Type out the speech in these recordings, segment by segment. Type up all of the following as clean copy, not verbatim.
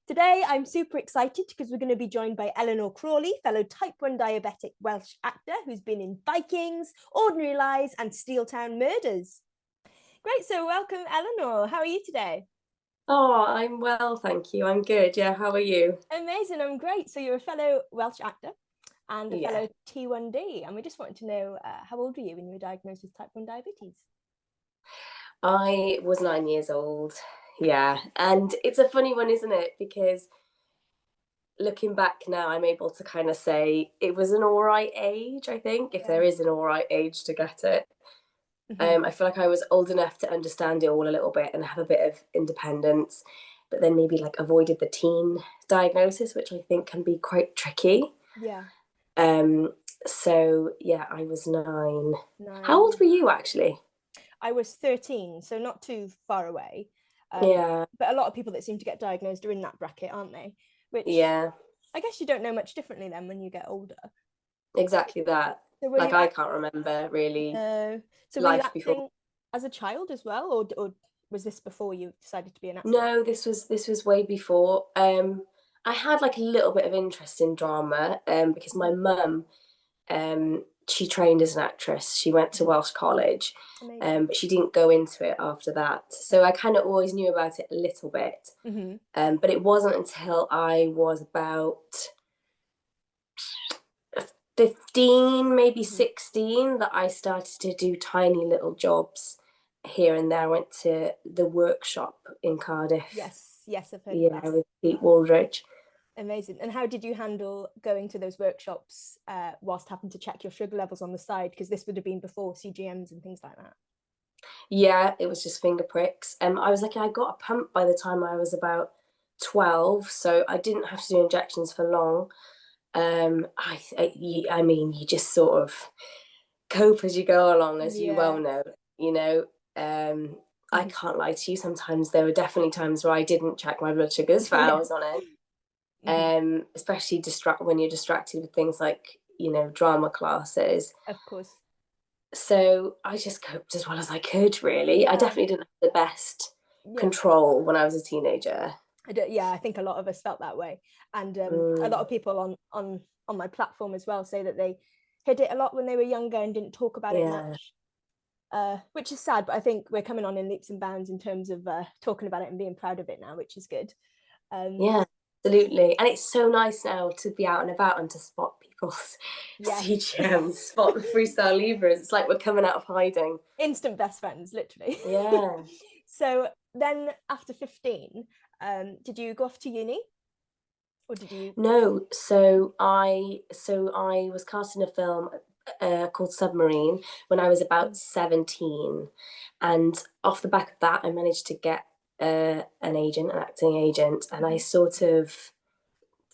Today, I'm super excited because we're going to be joined by Elinor Crawley, fellow type 1 diabetic Welsh actor who's been in Vikings, Ordinary Lies, and Steeltown Murders. Great, so welcome, Elinor. How are you today? Oh, I'm well, thank you. I'm good. Yeah, how are you? Amazing, I'm great. So you're a fellow Welsh actor and a Yeah, fellow T1D, and we just wanted to know how old were you when you were diagnosed with type 1 diabetes? I was 9 years old. Yeah, and it's a funny one, isn't it? Because looking back now, I'm able to kind of say it was an all right age, I think, if Yeah. there is an all right age to get it. Mm-hmm. I feel like I was old enough to understand it all a little bit and have a bit of independence, but then maybe like avoided the teen diagnosis, which I think can be quite tricky. Yeah, Um, so yeah, I was 9. How old nine. were you actually? I was 13, so not too far away. Um, Yeah, but a lot of people that seem to get diagnosed are in that bracket, aren't they? Which yeah, I guess you don't know much differently then when you get older. exactly that. So were Like you I act- can't remember really so were you life before. acting as a child as well, or was this before you decided to be an actor? No, this was way before. I had like a little bit of interest in drama because my mum she trained as an actress. She went to Mhm. Welsh College, Amazing. but she didn't go into it after that. So I kind of always knew about it a little bit. Hmm. But it wasn't until I was about 15, maybe Hmm. 16, that I started to do tiny little jobs here and there. I went to the workshop in Cardiff, Yes, yes, I've heard of yeah, that. with Pete Waldridge. Amazing. And how did you handle going to those workshops whilst having to check your sugar levels on the side? Because this would have been before CGMs and things like that. Yeah, it was just finger pricks. I was like, I got a pump by the time I was about 12, so I didn't have to do injections for long. I mean, you just sort of cope as you go along, as you well Yeah. know. You know, I can't lie to you. Sometimes there were definitely times where I didn't check my blood sugars for Yeah. hours on end. Hmm. Especially when you're distracted with things like drama classes. Of course. So I just coped as well as I could. Really, I Yeah. definitely didn't have the best Yeah. control when I was a teenager. Yeah, I think a lot of us felt that way, and a lot Mm, of people on my platform as well say that they hid it a lot when they were younger and didn't talk about it yeah, much, which is sad. But I think we're coming on in leaps and bounds in terms of talking about it and being proud of it now, which is good. Um, yeah, absolutely. And it's so nice now to be out and about and to spot people's yes, CGMs, spot the freestyle levers. It's like we're coming out of hiding. instant best friends, literally. Yeah. So then, after 15, did you go off to uni, or did you? No, so I was cast in a film called Submarine when I was about 17, and off the back of that, I managed to get an acting agent, and I Mhm. sort of,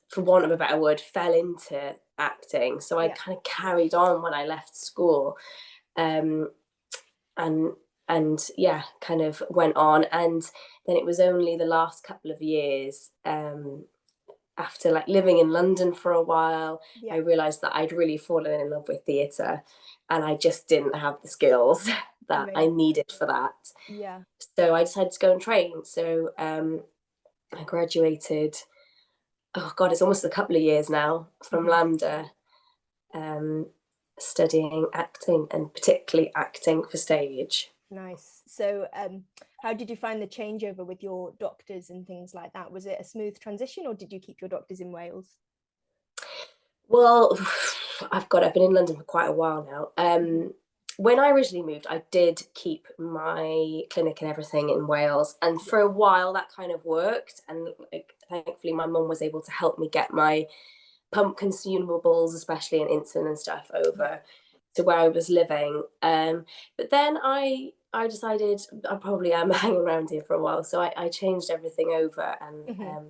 for want of a better word, fell into acting. So I Yeah. kind of carried on when I left school, um, and yeah, kind of went on, and then it was only the last couple of years. After like living in London for a while, I Yeah. realized that I'd really fallen in love with theatre and I just didn't have the skills that I Amazing. needed for that. Yeah. So I decided to go and train. So I graduated, oh God, it's almost a couple of years now from Mhm. LAMDA, um, studying acting and particularly acting for stage. Nice. So, how did you find the changeover with your doctors and things like that? Was it a smooth transition, or did you keep your doctors in Wales? Well, I've been in London for quite a while now. Mhm. When I originally moved, I did keep my clinic and everything in Wales, and Yeah. for a while that kind of worked. And like, thankfully, my mum was able to help me get my pump consumables, especially in insulin and stuff, Yeah. over to where I was living. But then I decided I probably am hanging around here for a while, so I changed everything over, and Hmm.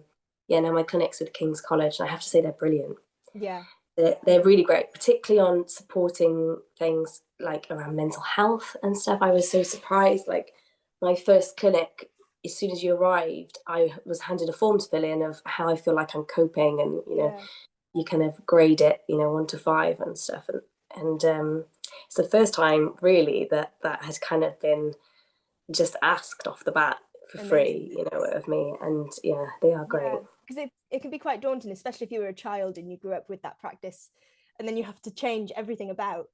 yeah, now my clinic's with King's College, and I have to say they're brilliant. Yeah. They're really great, particularly on supporting things like around mental health and stuff. I was so surprised. Like my first clinic, as soon as you arrived, I was handed a form to fill in of how I feel like I'm coping, and Yeah. you kind of grade it, 1 to 5 and stuff. And it's the first time really that has kind of been just asked off the bat for Amazing. free, of me. And yeah, they are Yeah. great. because it can be quite daunting, especially if you were a child and you grew up with that practice, and then you have to change everything about.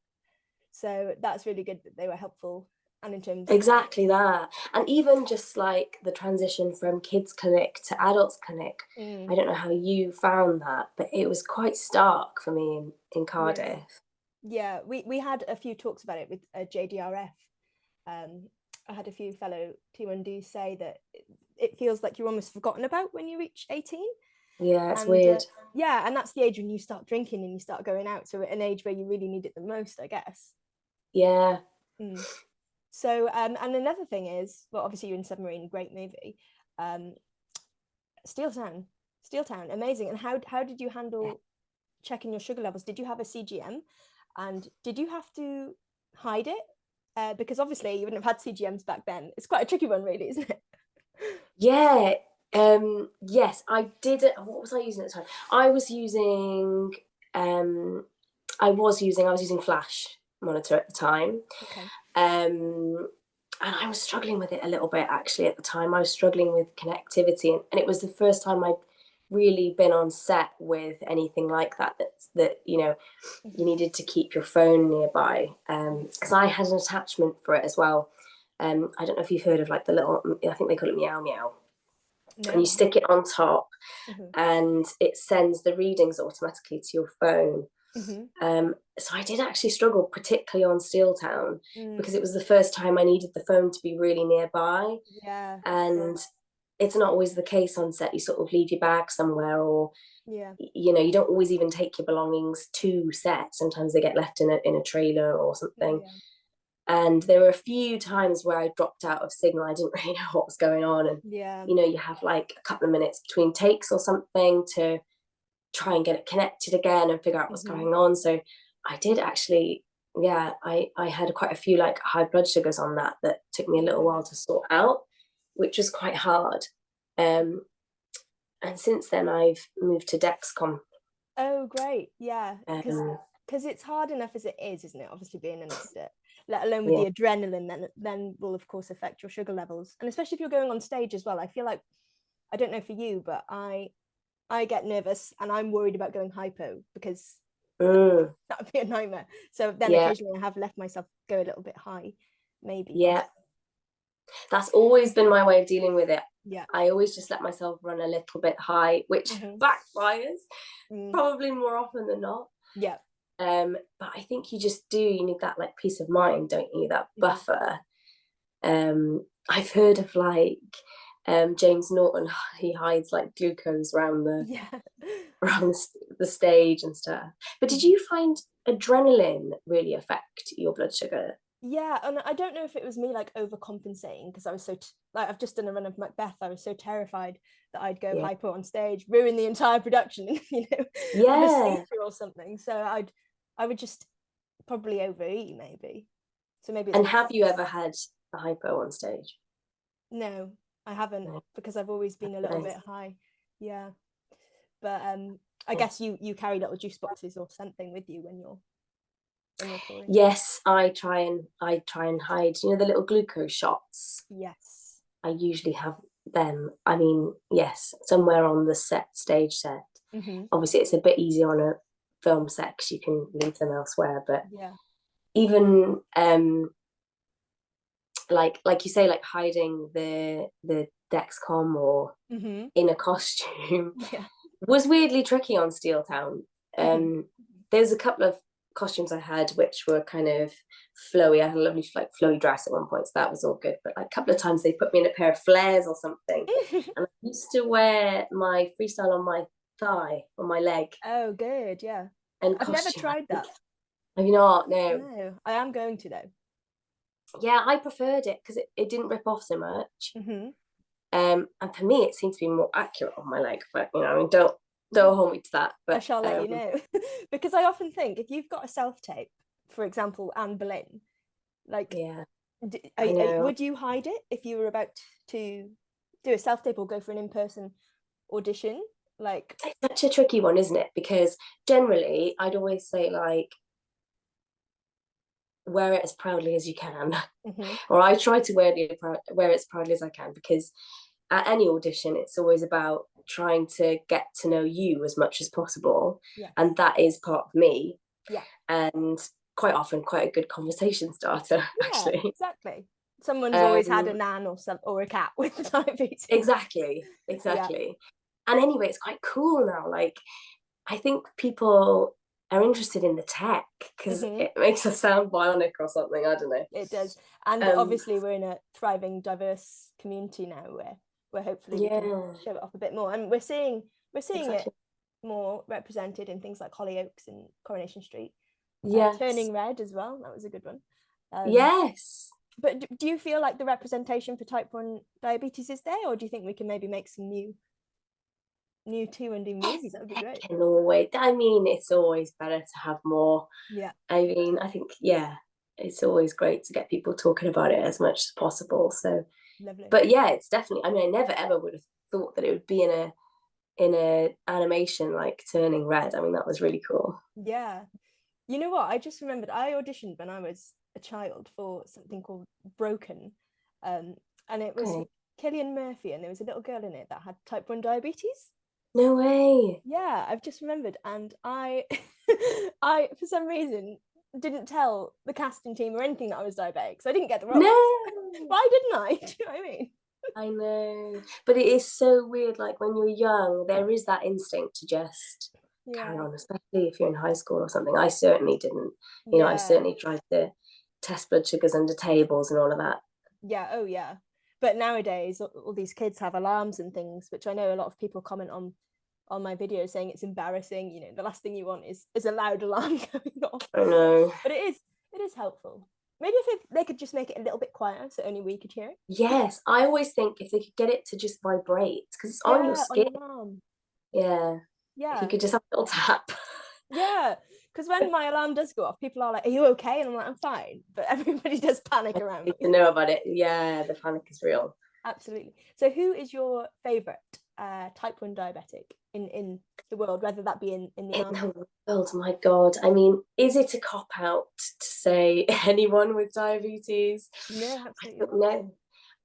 So that's really good that they were helpful. And in terms, Exactly that. And even just like the transition from kids clinic to adults clinic, I don't know how you found that, but it was quite stark for me in yeah, Cardiff. yeah, we had a few talks about it with JDRF. I had a few fellow T1Ds say that it feels like you're almost forgotten about when you reach 18. Yeah, it's And weird. yeah, and that's the age when you start drinking and you start going out, so at an age where you really need it the most, I guess. Yeah. So and another thing is, well, obviously you're in Submarine, great movie. um Steeltown, Steeltown, amazing. And how did you handle checking your sugar levels? Did you have a CGM, and did you have to hide it? Because obviously you wouldn't have had CGMs back then. It's quite a tricky one, really, isn't it? Yeah. Yes, I did it. What was I using at the time? I was using I was using Flash monitor at the time. Okay. And I was struggling with it a little bit actually at the time. I was struggling with connectivity, and it was the first time I'd really been on set with anything like that. That you needed to keep your phone nearby, because I had an attachment for it as well. I don't know if you've heard of like the little, I think they call it Meow Meow, and you No. stick it on top, Mm-hmm. and it sends the readings automatically to your phone. Mm-hmm. So I did actually struggle, particularly on Steeltown, Mm. because it was the first time I needed the phone to be really nearby. Yeah. And it's not always the case on set. You sort of leave your bag somewhere, or Yeah. you don't always even take your belongings to set. Sometimes they get left in a trailer or something. Yeah. And there were a few times where I dropped out of signal. I didn't really know what was going on. And Yeah. you have like a couple of minutes between takes or something to try and get it connected again and figure out what's Mm-hmm. going on. So I did actually, yeah, I had quite a few like high blood sugars on that took me a little while to sort out, which was quite hard. And since then I've moved to Dexcom. Oh, great. Yeah. um, Because it's hard enough as it is, isn't it? Obviously being an actor, let alone with yeah. the adrenaline, then will of course affect your sugar levels. And especially if you're going on stage as well. I feel like, I don't know for you, but I get nervous and I'm worried about going hypo, because Mm, that would be a nightmare. So then yeah, occasionally I have left myself go a little bit high, maybe yeah, possibly. that's always been my way of dealing with it. Yeah. I always just let myself run a little bit high, which Mm-hmm. backfires probably more often than not. Yeah. But I think you need that like peace of mind, don't you? That buffer. I've heard of like James Norton. He hides like glucose around Yeah. around the stage and stuff. But did you find adrenaline really affect your blood sugar? Yeah, and I don't know if it was me like overcompensating, because I was like, I've just done a run of Macbeth. I was so terrified that I'd go Yeah. hypo on stage, ruin the entire production, of a Yeah. seizure or something. So I would just probably overeat, maybe. So maybe it's And have you ever had a hypo on stage? no, I haven't, No. because I've always been a little bit Nice. high. Yeah, but I guess you carry little juice boxes or something with you when you're touring. Yes, I try and hide, the little glucose shots. Yes. I usually have them. I mean, yes, somewhere on the stage set. Mm-hmm. Obviously, it's a bit easier on a film set because you can leave them elsewhere. But Yeah. even like you say, like hiding the Dexcom or Mm-hmm. in a costume Yeah. was weirdly tricky on Steeltown. Mm-hmm. There's a couple of costumes I had which were kind of flowy. I had a lovely like flowy dress at one point, so that was all good. But like a couple of times they put me in a pair of flares or something, and I used to wear my freestyle on my thigh, on my leg, Oh, good. Yeah. and I've never costume. tried that. Have you not? No. No, I am going to though. Yeah, I preferred it because it didn't rip off so much. Mm-hmm. And for me, it seemed to be more accurate on my leg. But I mean, Yeah. don't hold me to that. I But shall let you know. Because I often think if you've got a self tape, for example, Anne Boleyn, like, yeah, I know. would you hide it if you were about to do a self tape or go for an in person audition? Like, It's such a tricky one, isn't it? Because generally, I'd always say like wear it as proudly as you can, mm-hmm. or I try to wear it as proudly as I can, because at any audition, it's always about trying to get to know you as much as possible. Yeah. And that is part of me. Yeah. And quite often quite a good conversation starter, actually. Exactly. Someone's always had a nan or a cat with diabetes. Exactly. Yeah. And anyway, it's quite cool now. Like, I think people are interested in the tech because it makes us sound bionic or something. I don't know. It does. And obviously we're in a thriving, diverse community now where hopefully we can show it off a bit more. And we're seeing it more represented in things like Hollyoaks and Coronation Street. Turning Red as well. That was a good one. Yes. But do you feel like the representation for type 1 diabetes is there, or do you think we can maybe make some new 2-indie movies? That would be great. I mean, it's always better to have more. Yeah. I mean, I think, it's always great to get people talking about it as much as possible. So, lovely. But yeah, it's definitely, I mean, I never ever would have thought that it would be in a animation like Turning Red. I mean, that was really cool. Yeah. You know what? I just remembered I auditioned when I was a child for something called Broken. And it was Cillian Murphy, and there was a little girl in it that had type 1 diabetes. No way. Yeah, I've just remembered. And I for some reason didn't tell the casting team or anything that I was diabetic, so I didn't get the role. No. Why didn't I? Do you know what I mean? I know. But it is so weird, like when you're young, there is that instinct to just carry on, especially if you're in high school or something. I certainly didn't. You know, I certainly tried to test blood sugars under tables and all of that. Yeah, oh yeah. But nowadays, all these kids have alarms and things, which I know a lot of people comment on my videos saying it's embarrassing. You know, the last thing you want is a loud alarm going off. I know. But it is helpful. Maybe if they could just make it a little bit quieter so only we could hear it. Yes, I always think if they could get it to just vibrate, because it's on your skin. On your arm. Yeah. If you could just have a little tap. Yeah, because when my alarm does go off, people are like, "Are you okay?" And I'm like, "I'm fine," but everybody does panic around me. To know about it. Yeah, the panic is real. Absolutely. So who is your favorite type 1 diabetic in the world, whether that be in the world? My God, I mean, is it a cop out to say anyone with diabetes? No, absolutely. I don't know.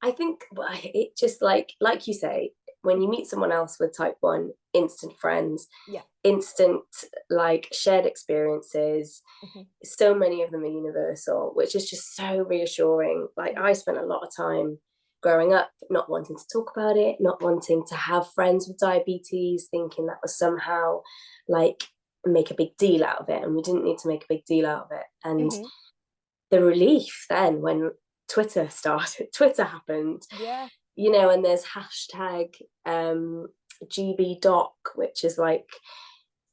I think it just like you say, when you meet someone else with type 1, instant friends, instant like shared experiences. So many of them are universal, which is just so reassuring. Like I spent a lot of time growing up not wanting to talk about it, not wanting to have friends with diabetes, thinking that was somehow like make a big deal out of it, and we didn't need to make a big deal out of it. And the relief then when Twitter happened, you know, and there's hashtag GB-Doc, which is like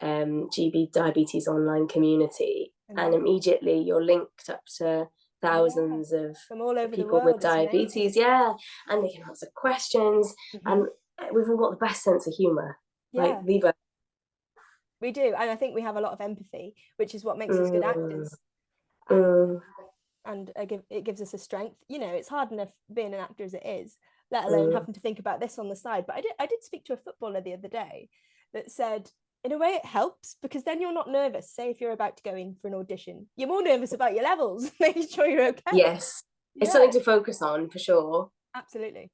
GB Diabetes Online Community, and immediately you're linked up to thousands of from all over people the world with diabetes, and they can answer questions, and we've all got the best sense of humour, like Viva. We do, and I think we have a lot of empathy, which is what makes us good actors. And it gives us a strength. You know, it's hard enough being an actor as it is, let alone having to think about this on the side. But I did speak to a footballer the other day that said, in a way it helps, because then you're not nervous. Say if you're about to go in for an audition, you're more nervous about your levels, making sure you're okay. Yes, it's something to focus on for sure. Absolutely.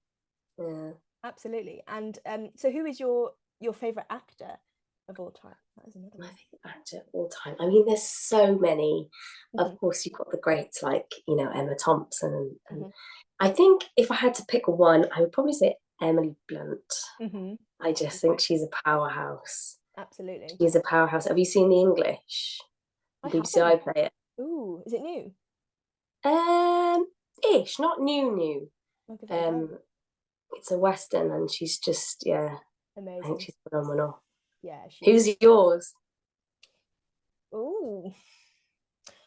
Yeah, absolutely. And so who is your favorite actor of all time? That is another one. My favorite actor of all time, I mean, there's so many. Of course, you've got the greats like, you know, Emma Thompson, and I think if I had to pick one, I would probably say Emily Blunt. I just think she's a powerhouse. Absolutely. She's a powerhouse. Have you seen The English? BBC iPlayer it. Ooh, is it new? Ish, not new. It's a Western, and she's just, amazing. I think she's phenomenal. Yeah. Who's yours? Ooh.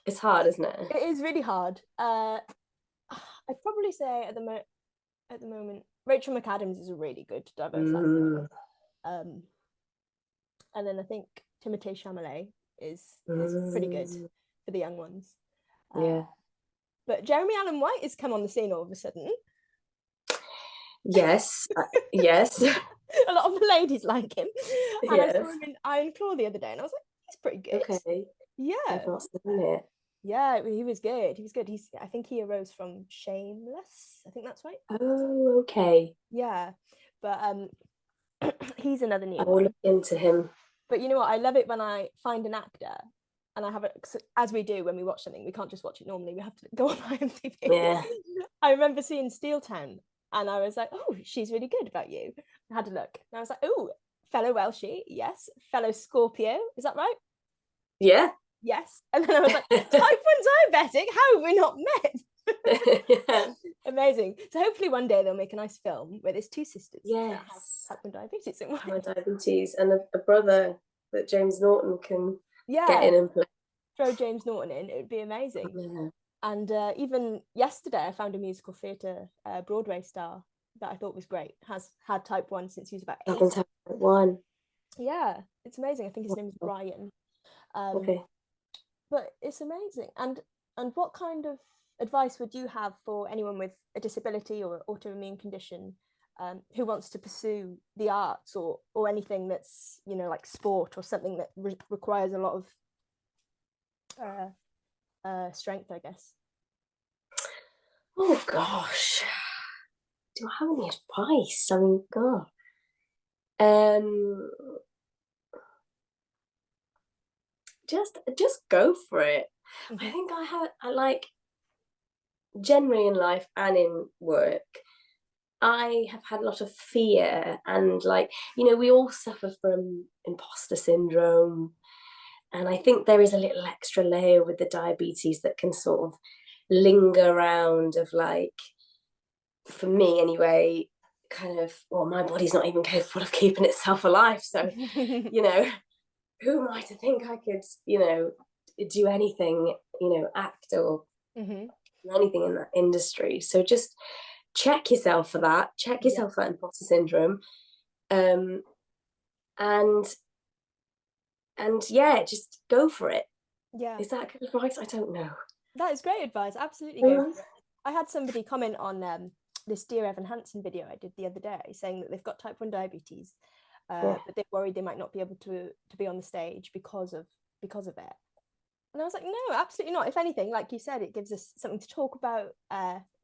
It's hard, isn't it? It is really hard. I'd probably say at the moment, Rachel McAdams is a really good diverse actor. And then I think Timothée Chalamet is pretty good for the young ones. But Jeremy Allen White has come on the scene all of a sudden. Yes, yes. A lot of the ladies like him. And I saw him in Iron Claw the other day, and I was like, he's pretty good. Okay. Yeah. I've not seen it. Yeah, he was good. I think he arose from Shameless. I think that's right. Oh, okay. Yeah. but he's another new I will one. look into him. But you know what? I love it when I find an actor and I have it, as we do when we watch something. We can't just watch it normally. We have to go on IMDb. Yeah. I remember seeing Steel Town and I was like, oh, she's really good about you. I had a look and I was like, oh, fellow Welshie, yes. Fellow Scorpio, is that right? Yeah. Yes. And then I was like, type 1 diabetic, how have we not met? Yeah. Amazing. So hopefully one day they'll make a nice film where there's two sisters that have Yes. type 1 diabetes. Have diabetes and a brother that James Norton can get in and play. Throw James Norton in, it would be amazing. Yeah. And even yesterday I found a musical theatre Broadway star that I thought was great, has had type 1 since he was about 8. Type 1. Yeah, it's amazing. I think his name is Brian. Okay. But it's amazing. And what kind of advice would you have for anyone with a disability or autoimmune condition who wants to pursue the arts or anything that's, you know, like sport or something that requires a lot of strength, I guess? Oh gosh, do I have any advice? I mean, God. Just go for it. Mm-hmm. I think I like, generally in life and in work, I have had a lot of fear, and like, you know, we all suffer from imposter syndrome, and I think there is a little extra layer with the diabetes that can sort of linger around, of like, for me anyway, kind of, well, my body's not even capable of keeping itself alive, so you know, who am I to think I could, you know, do anything, you know, act or mm-hmm. do anything in that industry. So just check yourself for that, check yourself for that imposter syndrome, and yeah, just go for it. Yeah, is that good advice? I don't know. that is great advice. Absolutely go for it. I had somebody comment on this Dear Evan Hansen video I did the other day saying that they've got type 1 diabetes, but they're worried they might not be able to be on the stage because of it. And I was like, no, absolutely not. If anything, like you said, it gives us something to talk about.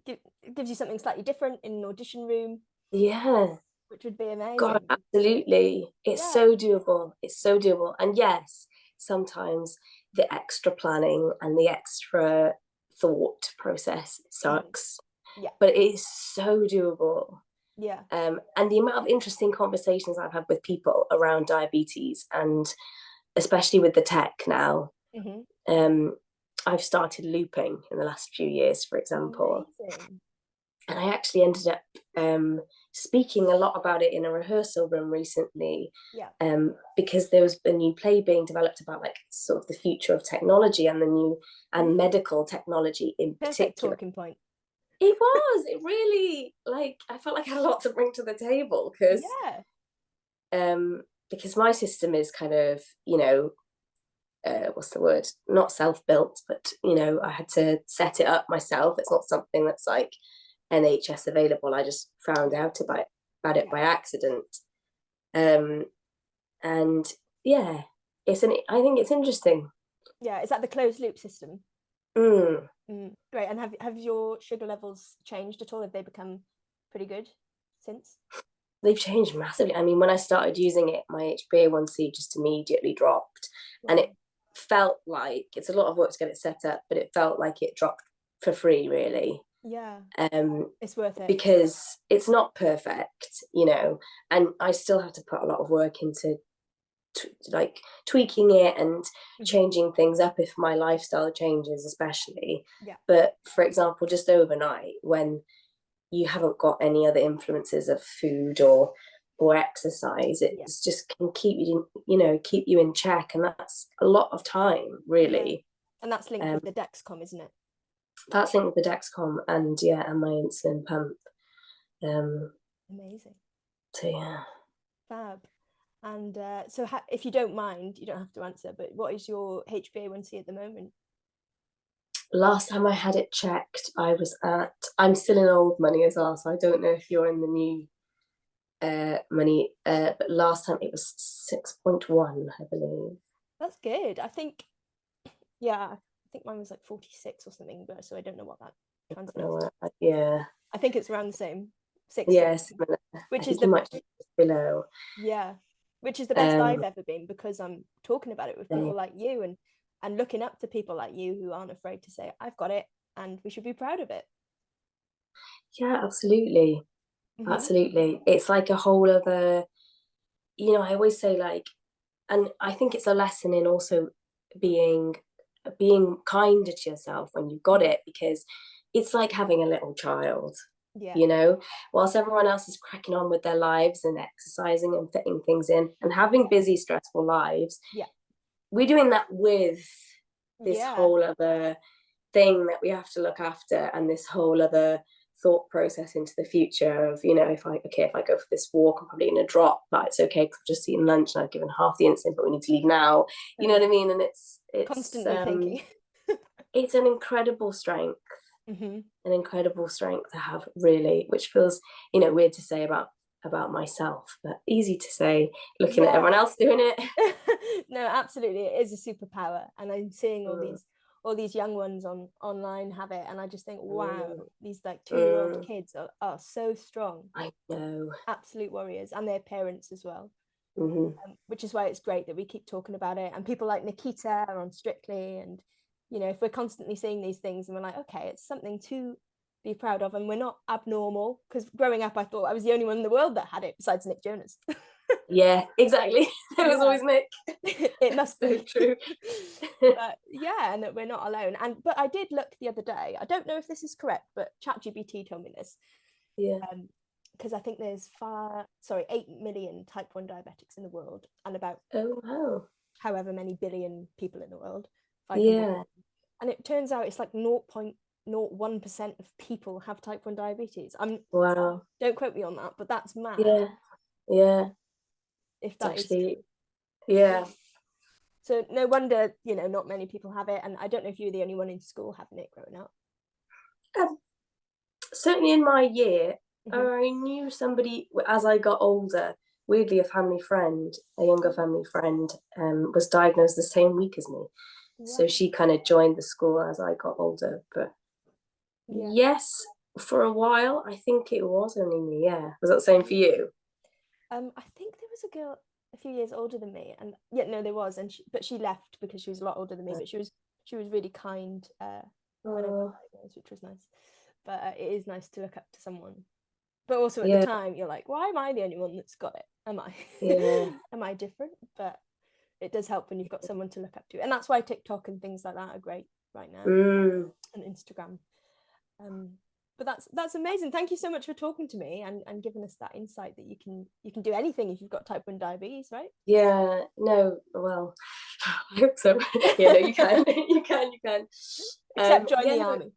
It gives you something slightly different in an audition room. Yeah. Which would be amazing. God, absolutely. It's so doable. It's so doable. And yes, sometimes the extra planning and the extra thought process sucks. Yeah. But it is so doable. Yeah. And the amount of interesting conversations I've had with people around diabetes, and especially with the tech now. Mm-hmm. I've started looping in the last few years, for example. Amazing. And I actually ended up speaking a lot about it in a rehearsal room recently. Yeah. Because there was a new play being developed about like sort of the future of technology and the new and medical technology in particular. Perfect talking point. It really, like, I felt like I had a lot to bring to the table because my system is kind of, you know, what's the word? Not self-built, but, you know, I had to set it up myself. It's not something that's like NHS available. I just found out about it by accident. And yeah, I think it's interesting. Yeah, is that the closed loop system? Great. And have your sugar levels changed at all? Have they become pretty good since? They've changed massively. I mean, when I started using it, my HbA1c just immediately dropped. Wow. And it felt like, it's a lot of work to get it set up, but it felt like it dropped for free, really. Yeah. It's worth it. Because it's not perfect, you know, and I still have to put a lot of work into like tweaking it and changing things up if my lifestyle changes, especially. Yeah. But for example, just overnight, when you haven't got any other influences of food or exercise, it's just can keep you in check, and that's a lot of time, really. Yeah. And that's linked with the Dexcom, isn't it? That's linked with the Dexcom and my insulin pump. Amazing. So yeah. Fab. And so if you don't mind, you don't have to answer, but what is your HbA1c at the moment? Last time I had it checked, I'm still in old money as well, so I don't know if you're in the new money, but last time it was 6.1, I believe. That's good. I think mine was like 46 or something, but so I don't know what that translates to. Yeah. I think it's around the same. 6 Yeah, centimeters, similar. I which is think you might be below. yeah, which is the best I've Um, ever been, because I'm talking about it with yeah, people like you, and looking up to people like you who aren't afraid to say, I've got it, and we should be proud of it. absolutely. Mm-hmm. Absolutely. It's like a whole other, I always say like, and I think it's a lesson in also being kinder to yourself when you've got it, because it's like having a little child, Yeah. whilst everyone else is cracking on with their lives and exercising and fitting things in and having busy, stressful lives. Yeah. We're doing that with this Yeah. whole other thing that we have to look after, and this whole other thought process into the future of, if I go for this walk, I'm probably going to drop, but it's okay because I've just eaten lunch and I've given half the insulin, but we need to leave now. You know what I mean? And it's Constantly thinking. it's an incredible strength, Mm-hmm. an incredible strength to have, really, which feels, weird to say about myself, but easy to say looking at everyone else doing it. No, absolutely, it is a superpower, and I'm seeing Mm, all these young ones online have it, and I just think, wow, mm, these like 2-year-old mm. kids are so strong, I know. absolute warriors, and their parents as well. Mm-hmm. Which is why it's great that we keep talking about it, and people like Nikita are on Strictly, and if we're constantly seeing these things and we're like, okay, it's something to be proud of, and we're not abnormal, because growing up I thought I was the only one in the world that had it besides Nick Jonas. Yeah, exactly. It was always Nick. It must So be true. but yeah, and that we're not alone. But I did look the other day, I don't know if this is correct, but ChatGPT told me this, Yeah. because I think there's 8 million type 1 diabetics in the world, and about Oh wow. however many billion people in the world, 500 Yeah. million. And it turns out it's like 0.01% of people have type 1 diabetes. Wow. Don't quote me on that, but that's mad. Yeah. Yeah. If It's that is actually, true. yeah. So no wonder, not many people have it. And I don't know if you're the only one in school having it growing up. Um, Certainly in my year, Mm-hmm. I knew somebody as I got older. Weirdly, a younger family friend, was diagnosed the same week as me. So Wow. she kind of joined the school as I got older. But Yeah. yes, for a while, I think it was only me. Yeah. Was that the same for you? I think there was a girl a few years older than me, and yeah, no, there was, but she left because she was a lot older than me. But she was really kind when I got Oh, diagnosed, which was nice. But it is nice to look up to someone. But also at the yeah, time, you're like, why am I the only one that's got it? Am I? yeah. Am I different? But it does help when you've got someone to look up to, and that's why TikTok and things like that are great right now, Mm, and Instagram. Um, but that's amazing. Thank you so much for talking to me, and giving us that insight that you can do anything if you've got type 1 diabetes, right? yeah, no, well, I hope so. Yeah, no, you can, you can. Except join Yeah, the no, army.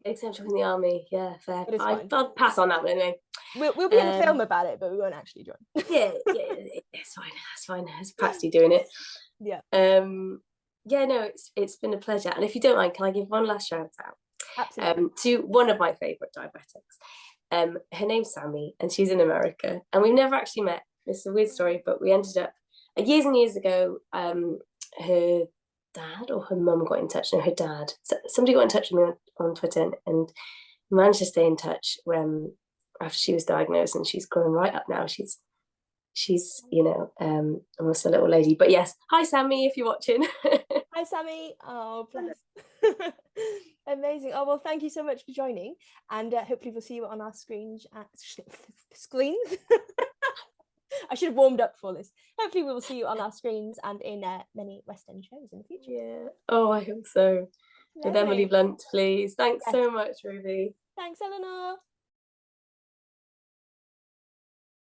except in the army. Yeah, fair. But it's fine. I'll pass on that one anyway. We'll be in a film Um, about it, but we won't actually join. yeah, it's fine. That's fine. It's practically doing it. Yeah, Yeah, no, it's been a pleasure. And if you don't mind, can I give one last shout out absolutely. to one of my favourite diabetics? Her name's Sammy, and she's in America, and we've never actually met. It's a weird story, but we ended up years and years ago. Her dad or her mum got in touch. No, her dad. So somebody got in touch with me on Twitter and managed to stay in touch when after she was diagnosed, and she's grown right up now. She's almost a little lady. But yes, hi Sammy, if you're watching. Hi, Sammy. Oh, bless. Amazing. Oh, well, thank you so much for joining. And hopefully we'll see you on our screens. Screens? I should have warmed up for this. Hopefully we will see you on our screens and in many West End shows in the future. Yeah. Oh, I hope so. With Emily Lovely. Blunt, please. Thanks Yes. so much, Ruby. Thanks, Eleanor.